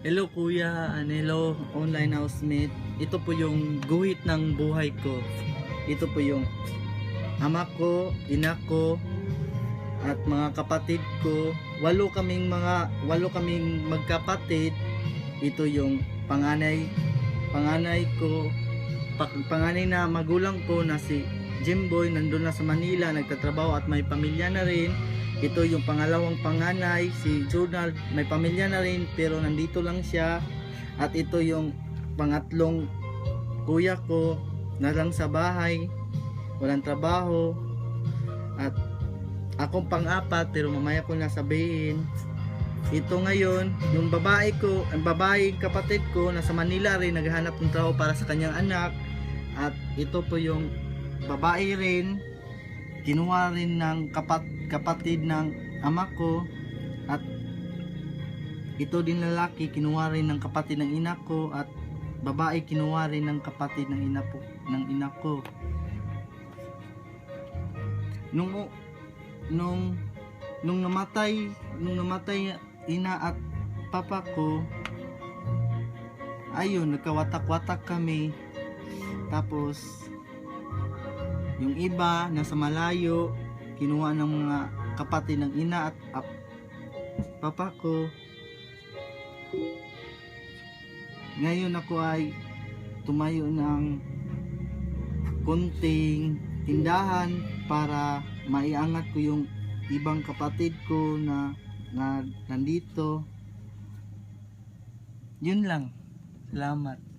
Hello Kuya, hello online housemate. Ito po yung guhit ng buhay ko. Ito po yung ama ko, ina ko, at mga kapatid ko. Walo kaming magkapatid. Ito yung panganay ko, panganay na magulang ko na si Jimboy, nandun na sa Manila, nagtatrabaho at may pamilya na rin. Ito yung pangalawang panganay, si Jonald, may pamilya na rin pero nandito lang siya. At ito yung pangatlong kuya ko na lang sa bahay, walang trabaho. At akong pang-apat pero mamaya ko na sabihin. Ito ngayon, yung babae ko, ang babaeng kapatid ko nasa Manila rin, naghahanap ng trabaho para sa kanyang anak. At ito po yung babae rin, kinuha rin ng kapatid ng ama ko. At ito din lalaki, kinuha rin ng kapatid ng ina ko. At babae, kinuha rin ng kapatid ng ina ko. Nung namatay ina at papa ko, ayun, nagkawatak-watak kami. Tapos yung iba nasa malayo, kinuha ng mga kapatid ng ina at papa ko. Ngayon ako ay tumayo ng kunting tindahan para maiangat ko yung ibang kapatid ko na nandito. Yun lang. Salamat.